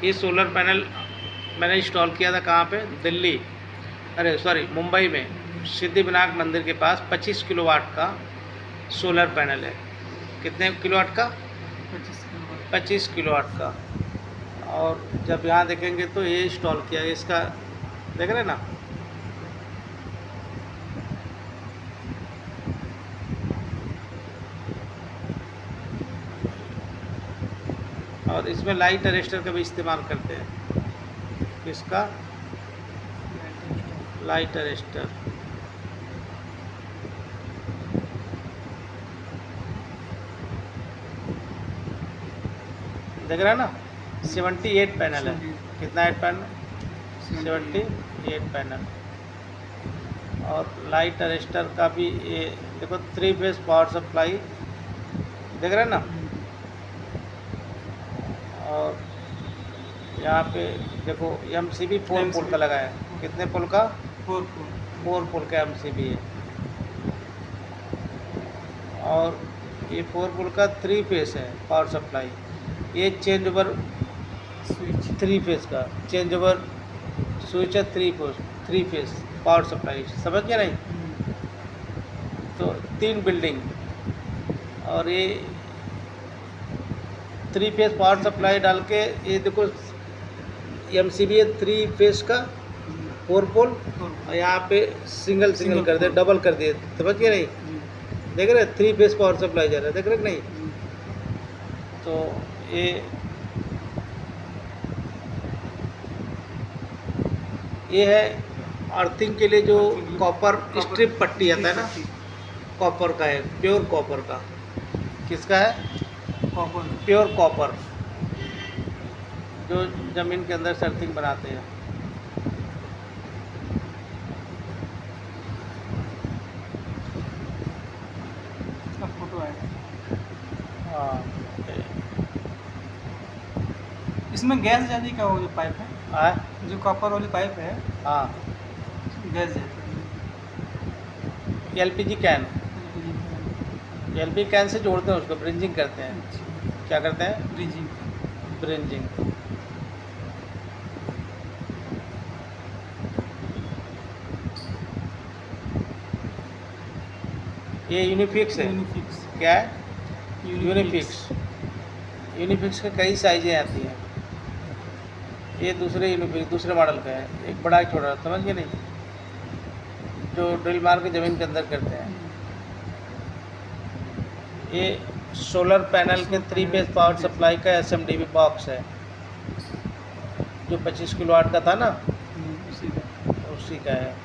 ये solar panel मैंने install किया था कहाँ पे, दिल्ली, अरे सॉरी मुंबई में सिद्धिविनायक मंदिर के पास 25 किलोवाट का सोलर पैनल है। कितने किलोवाट का? 25 किलोवाट का। और जब यहाँ देखेंगे तो ये इंस्टॉल किया है, इसका देख रहे हैं ना, और इसमें लाइट अरेस्टर का भी इस्तेमाल करते हैं। किसका? Light arrester. देख रहे हैं ना, 78 पैनल है। कितना 8 पैनल? 78 पैनल। और लाइट अरेस्टर का भी ये देखो, 3 फेज पावर सप्लाई, देख रहे हैं ना। और यहाँ पे देखो MCB 4 पोल का लगा है। कितने पोल का? 4 पोल का MCB है। और ये 4 पोल का 3 फेज है पावर सप्लाई। ये चेंज ओवर स्विच 3 फेज का चेंज ओवर स्विच है, 3 फेज पावर सप्लाई, समझ गया नहीं? तो 3 बिल्डिंग, और ये 3 फेज पावर सप्लाई डाल के, ये देखो MCB है 3 फेज का 4 पोल, और यहाँ पे सिंगल कर दिए, डबल कर दिए, समझ गया नहीं? देख रहे 3 फेज पावर सप्लाई जा रहा है, देख रहे कि नहीं? तो ये है अर्थिंग के लिए जो कॉपर स्ट्रिप पट्टी आता है ना, कॉपर का है, प्योर कॉपर का। किसका है? कॉपर, प्योर कॉपर, जो ज़मीन के अंदर से अर्थिंग बनाते हैं। फोटो है। हाँ, इसमें गैस जाने का वो जो पाइप है, जो कॉपर वाली पाइप है, हाँ, गैस जाती LPG can, LPG can say जोड़ते हैं उसको, ब्रिंजिंग करते हैं। है। क्या करते हैं? ब्रिजिंग। ब्रिंजिंग। ये यूनिफिक्स है। यूनिफिक्स। क्या है? यूनिफिक्स। यूनिफिक्स के कई साइजें आती हैं। ये दूसरे यूनिफिक्स दूसरे मॉडल का है, एक बड़ा एक छोटा, समझ गए नहीं? जो ड्रिल मार के ज़मीन के अंदर करते हैं। ये सोलर पैनल के 3 फेज पावर सप्लाई का SMDB बॉक्स है, जो 25 किलोवाट का था ना, उसी का है।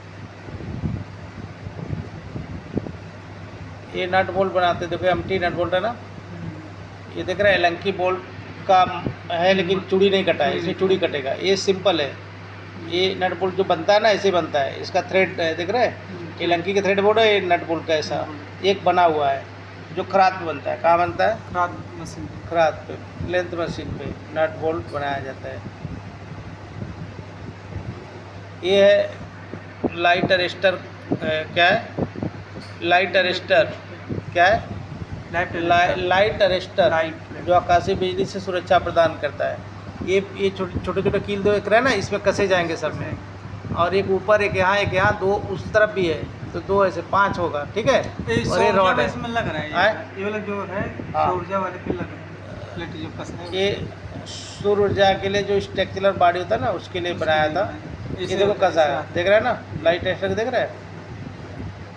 ये नट बोल्ट बनाते, देखो MT नट बोल्ट है ना, ये देख रहे हैं एलंकी बोल्ट का है, लेकिन चूड़ी नहीं कटा है, इसमें चूड़ी कटेगा। ये सिंपल है, ये नट बोल्ट जो बनता है ना ऐसे बनता है। इसका थ्रेड देख रहे हैं, एलंकी के थ्रेड बोल्ट है, ये नट बोल्ट का ऐसा एक बना हुआ है, जो खराद पे बनता है। कहाँ बनता है? खराद मशीन। खराद पे, लेंथ मशीन पे नट बोल्ट बनाया जाता है। ये है लाइट अरेस्टर। क्या है? Light arrester. क्या है? लाइट अरेस्टर, जो आकाशीय बिजली से सुरक्षा प्रदान करता है। ये छोटे कील दो एक रहे ना, इसमें कसे जाएंगे सब में, और एक ऊपर, एक यहाँ, 2 उस तरफ भी है, तो 2 ऐसे 5 होगा, ठीक है? और ये रॉड है, इसमें लग रहा है, ये वाला जो है सौर ऊर्जा वाले पे लग रहा है, जो कसना है। ये सौर ऊर्जा के लिए जो स्ट्रक्चरल बॉडी होता है ना, उसके लिए बनाया था। ये देखो कसा है, देख रहे हैं ना, लाइट अरेस्टर देख रहे हैं?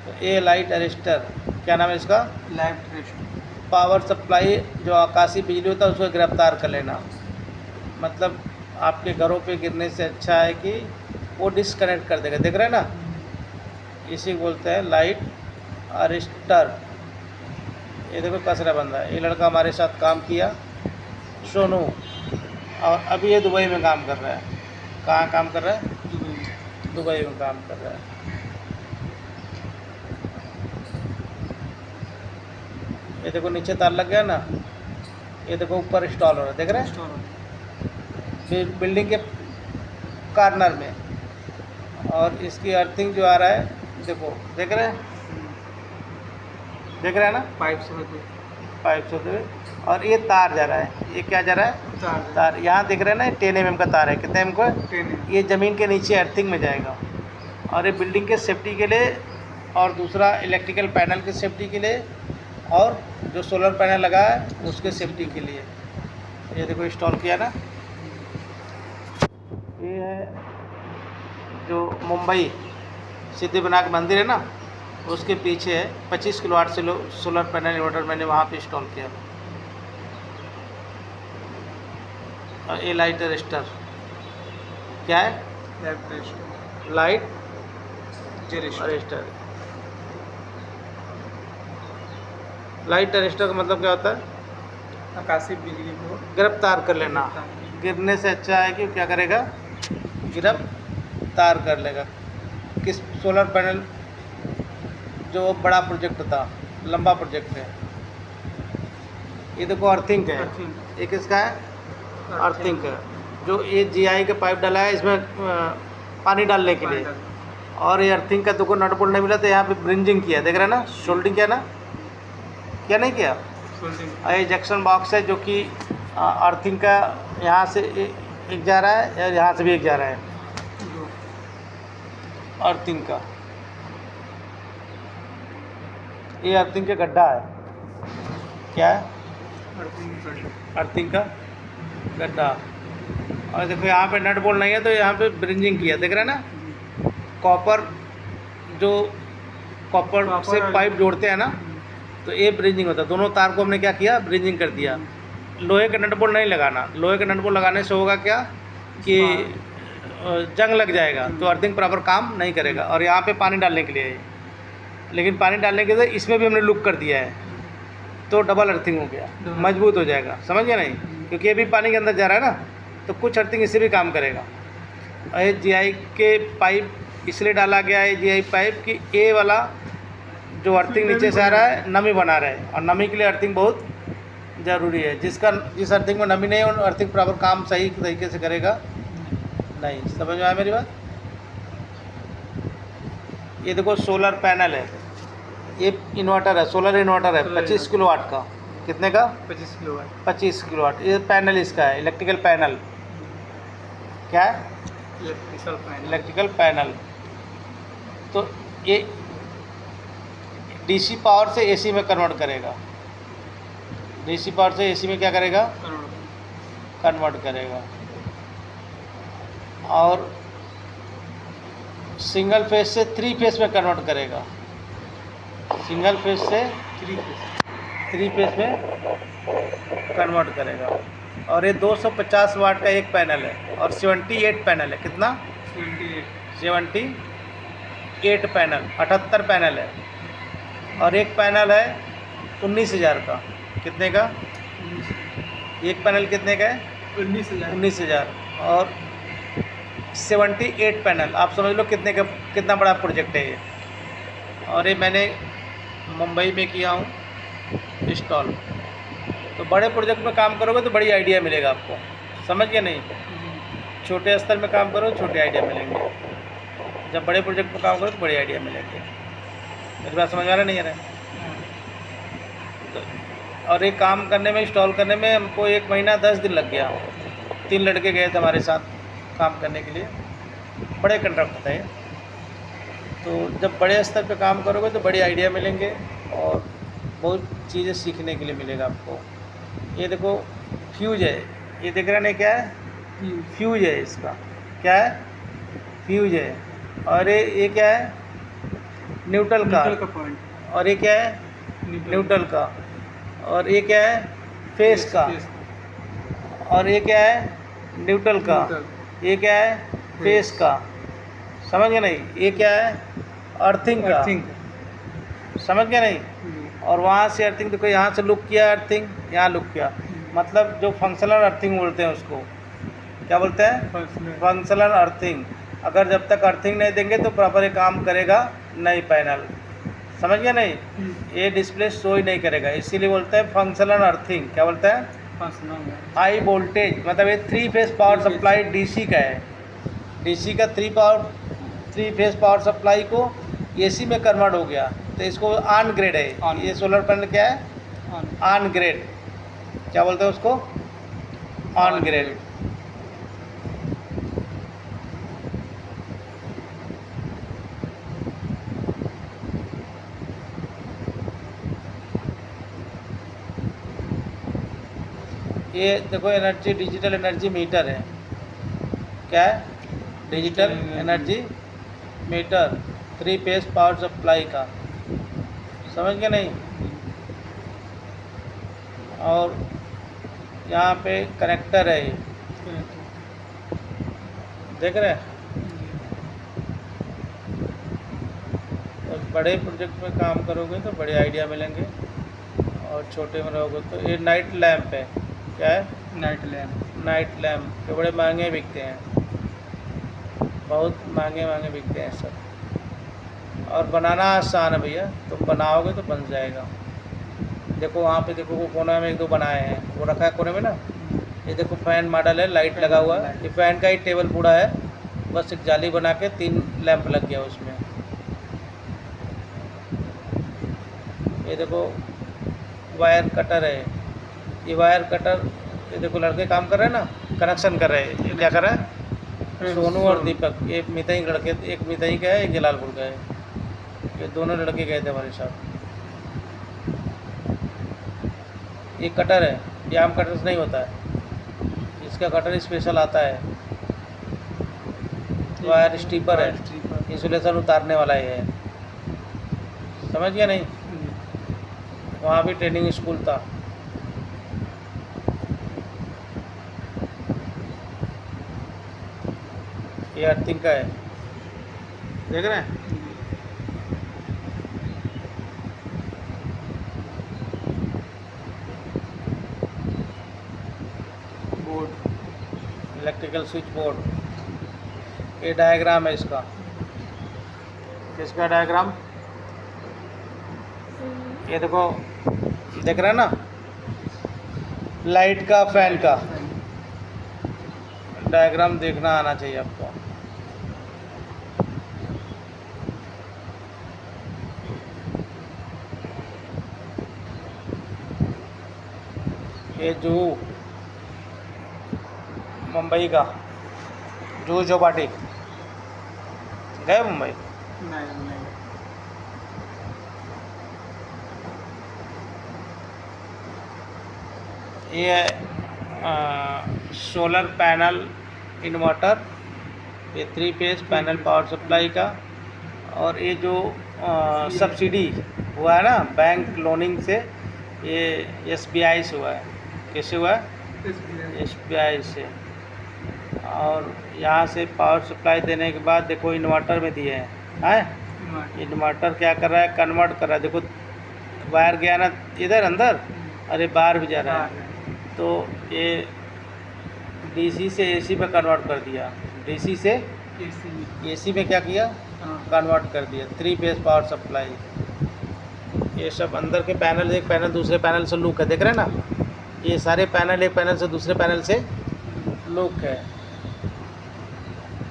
तो ये लाइट अरेस्टर, क्या नाम है इसका? Light arrester. पावर सप्लाई, जो आकाशीय बिजली होता है उसको गिरफ्तार कर लेना, मतलब आपके घरों पे गिरने से अच्छा है कि वो डिस्कनेक्ट कर देगा, देख रहे हैं ना? इसी को बोलते हैं लाइट अरेस्टर। ये देखो कसरा बंदा है, ये लड़का हमारे साथ काम किया, सोनू, और अभी ये दुबई में काम कर रहा है। कहाँ काम कर रहा है? दुबई में काम कर रहा है। ये देखो नीचे तार लग गया ना, ये देखो ऊपर इंस्टॉल हो रहा है, देख रहे हैं? बिल्डिंग के कॉर्नर में, और इसकी अर्थिंग जो आ रहा है, देखो, देख रहे हैं? देख रहे हैं ना? पाइप से होते, पाइप से होते हुए, और ये तार जा रहा है, ये क्या जा रहा है, तार। यहाँ देख रहे हैं ना 10 mm का तार है, कितने mm का, 10 ये ज़मीन के नीचे अर्थिंग में जाएगा, और ये बिल्डिंग के सेफ्टी के लिए, और दूसरा इलेक्ट्रिकल पैनल की सेफ्टी के लिए, और जो सोलर पैनल लगा है उसके सेफ्टी के लिए। ये देखो इंस्टॉल किया ना। ये है जो मुंबई सिद्धिविनायक मंदिर है ना, उसके पीछे है 25 किलोवाट से सोलर पैनल इन्वर्टर मैंने वहाँ पे इंस्टॉल किया। और ये लाइट अरेस्टर क्या है, लाइट अरेस्टर। लाइट अरेस्टर का मतलब क्या होता है, आकाशीय बिजली को गिरफ्तार कर लेना। गिरने से अच्छा है कि क्या करेगा, गिरफ्तार कर लेगा। किस सोलर पैनल जो बड़ा प्रोजेक्ट था, लंबा प्रोजेक्ट है। ये देखो अर्थिंग है, एक इसका है अर्थिंग है, जो ये जीआई के पाइप डाला है इसमें पानी डालने के लिए, और ये अर्थिंग का देखो नट बोल्ट नहीं मिला तो यहाँ पे ब्रिंजिंग किया, देख रहे हैं ना, शोल्डिंग किया ना, क्या नहीं किया। और ये जंक्शन बॉक्स है जो कि अर्थिंग का यहाँ से एक जा रहा है और यहाँ से भी एक जा रहा है अर्थिंग का। ये अर्थिंग का गड्ढा है, क्या है, अर्थिंग का गड्ढा। और देखो यहाँ पे नट बोल्ट नहीं है तो यहाँ पे ब्रिंजिंग किया, देख रहे हैं ना। कॉपर जो कॉपर से पाइप जोड़ते हैं ना, तो ये ब्रिंजिंग होता है। दोनों तार को हमने क्या किया, ब्रिंजिंग कर दिया। लोहे का नट बोल्ट नहीं लगाना, लोहे का नट बोल्ट लगाने से होगा क्या कि जंग लग जाएगा, तो अर्थिंग प्रॉपर काम नहीं करेगा। और यहाँ पे पानी डालने के लिए है, लेकिन पानी डालने के लिए इसमें भी हमने लुक कर दिया है, तो डबल अर्थिंग हो गया, मजबूत हो जाएगा, समझ गया नहीं, क्योंकि ये भी पानी के अंदर जा रहा है ना, तो कुछ अर्थिंग इससे भी काम करेगा। और ये जीआई के पाइप इसलिए डाला गया है, जीआई पाइप कि ए वाला जो अर्थिंग नीचे से आ रहा है नमी बना रहा है, और नमी के लिए अर्थिंग बहुत ज़रूरी है। जिस अर्थिंग में नमी नहीं है उन अर्थिंग प्रॉपर काम सही तरीके से करेगा नहीं। समझ में आया मेरी बात। ये देखो सोलर पैनल है, ये इन्वर्टर है, सोलर इन्वर्टर है 25 किलोवाट का। कितने का, 25 किलोवाट। 25 किलोवाट। ये पैनल इसका है, इलेक्ट्रिकल पैनल। क्या है, इलेक्ट्रिकल पैनल। तो ये डीसी पावर से एसी में कन्वर्ट करेगा, डीसी पावर से एसी में क्या करेगा, कन्वर्ट करेगा। और सिंगल फेज से 3 फेज में कन्वर्ट करेगा, सिंगल फेज से 3 फेज में कन्वर्ट करेगा। और ये 250 वाट का एक पैनल है, और 78 पैनल है। कितना, 78 पैनल, 78 पैनल है। और एक पैनल है 19,000 का। कितने का, एक पैनल कितने का है, 19,000। और 78 पैनल, आप समझ लो कितने का, कितना बड़ा प्रोजेक्ट है ये। और ये मैंने मुंबई में किया हूँ इंस्टॉल। तो बड़े प्रोजेक्ट में काम करोगे तो बड़ी आइडिया मिलेगा आपको, समझ गए नहीं। छोटे स्तर में काम करो, छोटे आइडिया मिलेंगे। जब बड़े प्रोजेक्ट में काम करो तो बड़े आइडिया मिलेंगे। मेरी बात समझ आ रहा नहीं आ रहा है। तो और ये काम करने में, इंस्टॉल करने में हमको 1 महीना 10 दिन लग गया। 3 लड़के गए थे हमारे साथ काम करने के लिए, बड़े कंट्रैक्ट थे। तो जब बड़े स्तर पे काम करोगे तो बड़ी आइडिया मिलेंगे और बहुत चीज़ें सीखने के लिए मिलेगा आपको। ये देखो फ्यूज है, ये देख रहे हैं क्या है, फ्यूज है इसका। क्या है, फ्यूज है। और ये क्या है, न्यूट्रल का पॉइंट। और ये क्या है, न्यूट्रल का। और ये क्या है, फेस का। और ये क्या है, न्यूट्रल का। ये क्या है, फेस का। समझ गए नहीं। ये क्या है, अर्थिंग का। समझ गए नहीं। और वहाँ से अर्थिंग देखो, यहाँ से लुक किया अर्थिंग, यहाँ लुक किया, मतलब जो फंक्शनल अर्थिंग बोलते हैं उसको। क्या बोलते हैं, फंक्शनल अर्थिंग। अगर जब तक अर्थिंग नहीं देंगे तो प्रॉपर ये काम करेगा नहीं पैनल। समझ गया नहीं। ये डिस्प्ले शो ही नहीं करेगा, इसीलिए बोलते हैं फंक्शनल अर्थिंग। क्या बोलते हैं, हाई वोल्टेज। मतलब ये 3 फेज पावर सप्लाई डीसी का है। डीसी का 3 फेज पावर सप्लाई को एसी में कन्वर्ट हो गया, तो इसको ऑन ग्रेड है। ये सोलर पैनल क्या है, ऑन ग्रेड, क्या बोलते हैं उसको, ऑन ग्रेड। ये देखो एनर्जी, डिजिटल एनर्जी मीटर है, क्या है, digital energy meter, 3 phase power supply का, समझ गए नहीं। और यहाँ पे कनेक्टर है, ये देख रहे हैं। तो बड़े प्रोजेक्ट में काम करोगे तो बड़े आइडिया मिलेंगे, और छोटे में रहोगे तो। ये नाइट लैंप है, क्या है, नाइट लैम्प। नाइट लैंप के बड़े महंगे बिकते हैं, बहुत महंगे महंगे बिकते हैं सब। और बनाना आसान है भैया, तुम बनाओगे तो बन जाएगा। देखो वहाँ पे देखो, वो कोने में 1-2 बनाए हैं, वो रखा है कोने में ना। ये देखो फैन मॉडल है, लाइट लगा हुआ है, ये फैन का ही टेबल पूरा है, बस एक जाली बना के 3 लैंप लग गया उसमें। ये देखो वायर कटर है, ये वायर कटर, ये देखो लड़के काम कर रहे हैं ना, कनेक्शन कर रहे हैं। ये क्या कर रहा है, सोनू और दीपक, ये मितई लड़के, एक मितई का है, एक जलालपुर का है। ये दोनों लड़के गए थे हमारे साथ। ये कटर है, ये आम कटर से नहीं होता है, इसका कटर स्पेशल आता है। वायर स्टीपर है, इंसुलेशन उतारने वाला ये है, समझ गया नहीं। वहाँ भी ट्रेनिंग स्कूल था। ये अर्थिंग का है, देख रहे हैं। बोर्ड, इलेक्ट्रिकल स्विच बोर्ड, ये डायग्राम है इसका, किसका डायग्राम, ये देखो, देख रहे हैं ना, लाइट का, फैन का डायग्राम देखना आना चाहिए आपको। ये जुहू मुंबई का, जुहू चौपाटी गए मुंबई। नहीं। ये है सोलर पैनल इन्वर्टर, ये 3 फेज पैनल पावर सप्लाई का। और ये जो सब्सिडी हुआ है ना बैंक लोनिंग से, ये SBI से हुआ है। किससे हुआ है, SBI से। और यहाँ से पावर सप्लाई देने के बाद देखो इन्वर्टर में दिए हैं, इन्वर्टर क्या कर रहा है, कन्वर्ट कर रहा है। देखो वायर गया ना इधर अंदर, अरे बाहर भी जा रहा है, तो ये DC से AC पे कन्वर्ट कर दिया, DC से AC में क्या किया, कन्वर्ट कर दिया, 3 फेज पावर सप्लाई। ये सब अंदर के पैनल, एक पैनल दूसरे पैनल से लूक है, देख रहे हैं ना, ये सारे पैनल एक पैनल से दूसरे पैनल से लूक है।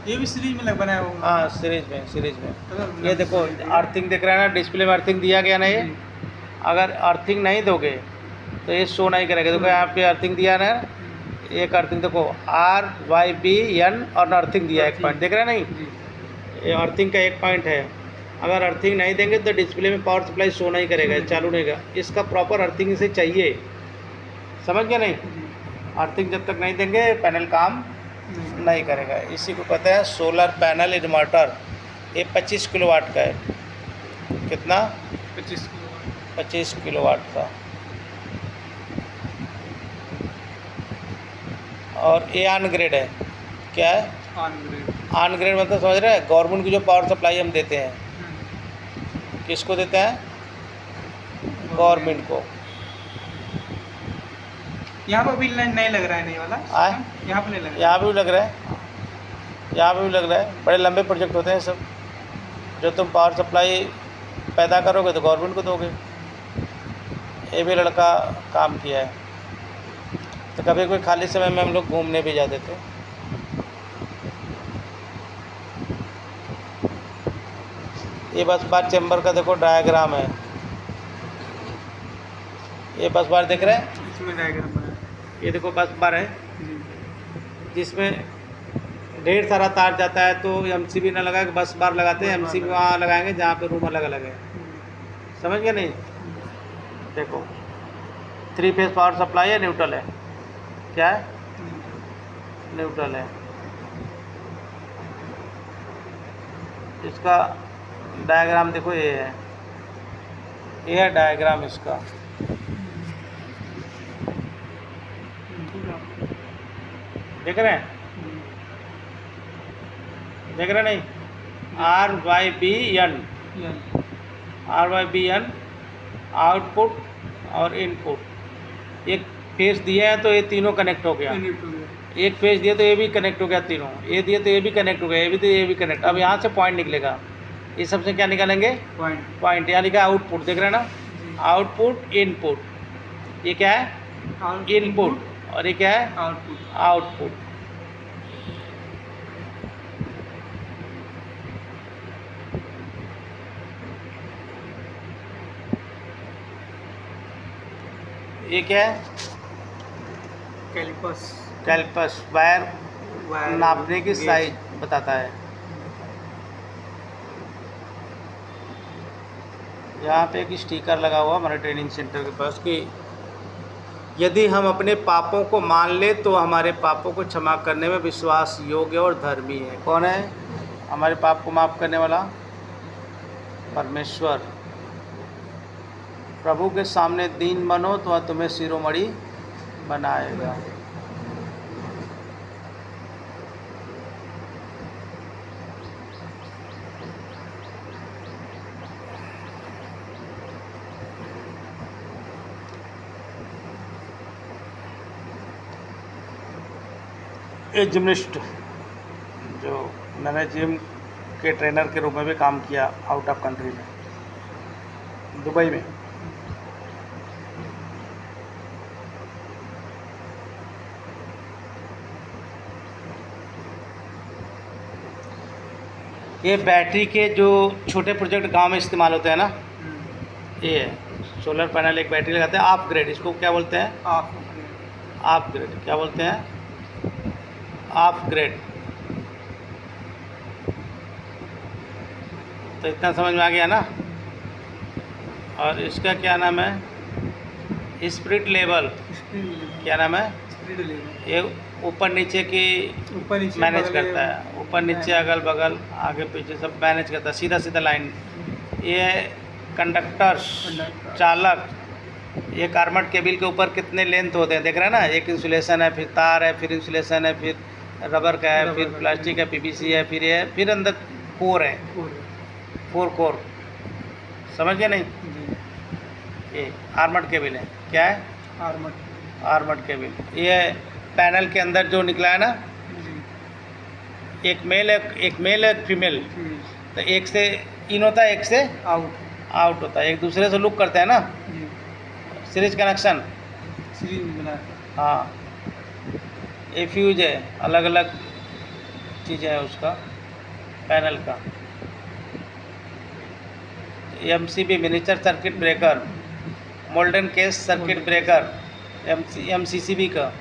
ये भी सीरीज में बनाया होगा। हाँ सीरीज में। ये देखो अर्थिंग दिख रहा है ना, डिस्प्ले में अर्थिंग दिया गया ना। ये अगर अर्थिंग नहीं दोगे तो ये शो नहीं करेगा। देखो यहाँ पे अर्थिंग दिया ना, एक अर्थिंग देखो RYBN और अर्थिंग दिया, एक पॉइंट देख रहे हैं नहीं, ये अर्थिंग का एक पॉइंट है। अगर अर्थिंग नहीं देंगे तो डिस्प्ले में पावर सप्लाई शो नहीं करेगा, चालू नहीं करेगा। इसका प्रॉपर अर्थिंग इसे चाहिए, समझ गए नहीं। अर्थिंग जब तक नहीं देंगे पैनल काम नहीं करेगा। इसी को कहते हैं सोलर पैनल इन्वर्टर। ये 25 किलोवाट का है। कितना, 25 किलोवाट का। और ये ऑन ग्रेड है, क्या है, ऑन ग्रेड मतलब समझ रहे हैं, गवर्नमेंट की जो पावर सप्लाई हम देते हैं, किसको देते हैं, गवर्नमेंट को। यहाँ पर बिल नहीं लग रहा है, नहीं वाला यहाँ पर नहीं लग रहा है, यहाँ भी लग रहा है, यहाँ भी लग रहा है। बड़े लंबे प्रोजेक्ट होते हैं सब, जो तुम पावर सप्लाई पैदा करोगे तो गवर्नमेंट को दोगे। ये भी लड़का काम किया है। तो कभी कोई खाली समय में हम लोग घूमने भी जाते थे। ये बस बार चैम्बर का देखो डायग्राम है। ये बस बार देख रहे हैं, इसमें डायग्राम बनाया। ये देखो बस बार है जी। जिसमें ढेर सारा तार जाता है, तो एमसीबी ना लगा के बस बार लगाते हैं, एमसीबी वहाँ लगाएंगे जहाँ पे रूम अलग अलग है। समझ गए नहीं? देखो 3 फेज पावर सप्लाई है, न्यूट्रल है, क्या है? न्यूट्रल है। इसका डायग्राम देखो, ये है डायग्राम इसका। देख रहे हैं? देख रहे नहीं? RYBN आउटपुट और इनपुट। एक फेस दिया है तो ये तीनों कनेक्ट हो गया, एक फेस दिया तो ये भी कनेक्ट हो गया, तीनों ये दिए तो ये भी कनेक्ट हो गया, ये भी तो ये भी कनेक्ट। अब यहाँ से पॉइंट निकलेगा, ये सबसे क्या निकालेंगे? पॉइंट। यहाँ लिखा आउटपुट, देख रहे हैं ना? Output input. ये क्या है? इनपुट। और ये क्या है? आउटपुट। ये क्या है? कैलिपर्स वायर नापने की साइज बताता है। यहाँ पे एक स्टिकर लगा हुआ हमारे ट्रेनिंग सेंटर के पास कि यदि हम अपने पापों को मान ले तो हमारे पापों को क्षमा करने में विश्वास योग्य और धर्मी है। कौन है हमारे पाप को माफ़ करने वाला? परमेश्वर। प्रभु के सामने दीन बनो तो वह तुम्हें शिरोमणि बनाएगा। एक जिमनिस्ट, जो मैंने जिम के ट्रेनर के रूप में भी काम किया आउट ऑफ कंट्री में, दुबई में। ये बैटरी के जो छोटे प्रोजेक्ट गांव में इस्तेमाल होते हैं ना, ये है सोलर पैनल, एक बैटरी लगाते हैं, ऑफ ग्रिड। इसको क्या बोलते हैं? Of grid. क्या बोलते हैं? Of grid. तो इतना समझ में आ गया ना? और इसका क्या नाम है? Spirit level. क्या नाम है? ये ऊपर नीचे की मैनेज करता है, ऊपर नीचे अगल बगल आगे पीछे सब मैनेज करता है, सीधा सीधा लाइन। ये कंडक्टर्स, चालक। ये कार्बन केबल के ऊपर कितने लेंथ होते हैं देख रहे हैं ना? एक इंसुलेशन है, फिर तार है, फिर इंसुलेशन है, फिर रबर का है, फिर प्लास्टिक है, पीवीसी है, फिर ये, फिर अंदर कोर है, 4 कोर। समझ गए नहीं? ये आर्मर्ड केबल है। क्या है? Armoured cable. ये पैनल के अंदर जो निकला है ना, एक मेल एक फीमेल, तो एक से इन होता है, एक से आउट होता है, एक दूसरे से लुक करते हैं ना, सीरीज कनेक्शन। हाँ, ये फ्यूज है, अलग अलग चीज़ें हैं उसका, पैनल का। MCB miniature circuit breaker, moulded case circuit breaker, MCCB का।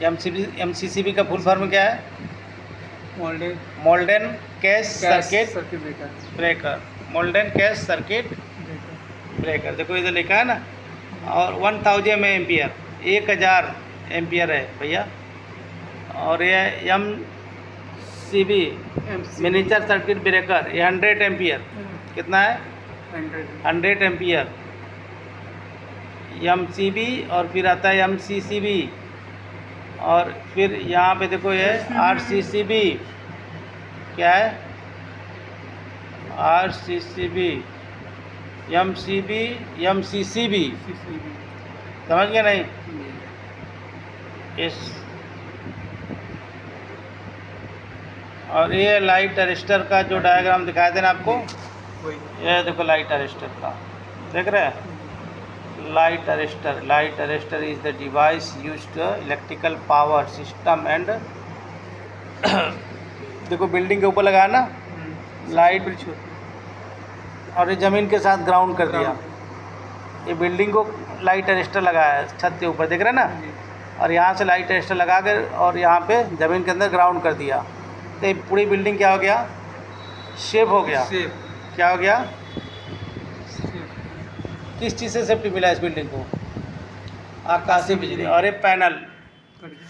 MCCB का फुल फॉर्म क्या है? Moulded case circuit breaker. Moulded case circuit breaker. देखो इधर लिखा है ना, और 1000 एम्पियर, 1000 एम्पियर है भैया। और ये MCB मिनिएचर सर्किट ब्रेकर, ये 100 एम्पियर। कितना है? 100 एम्पियर। MCB और फिर आता है MCCB, और फिर यहाँ पे देखो ये RCCB। क्या है? RCCB, MCB, MCCB। समझ गए नहीं? इस और ये लाइट अरेस्टर का जो डायग्राम दिखाया थे ना आपको, ये देखो लाइट अरेस्टर का, देख रहे हैं? Light arrester is the device used electrical power system and देखो बिल्डिंग के ऊपर लगा ना लाइट, और ये ज़मीन के साथ ग्राउंड कर दिया। ये बिल्डिंग को लाइट अरेस्टर लगाया है छत के ऊपर, देख रहे हैं ना। जी। और यहाँ से लाइट अरेस्टर लगा कर और यहाँ पे ज़मीन के अंदर ग्राउंड कर दिया, तो ये पूरी बिल्डिंग क्या हो गया, शेप हो गया। सेफ क्या हो गया, सेफ किस चीज़ से सेफ्टी मिला इस बिल्डिंग को, आकाशीय बिजली। और ये पैनल कट गया।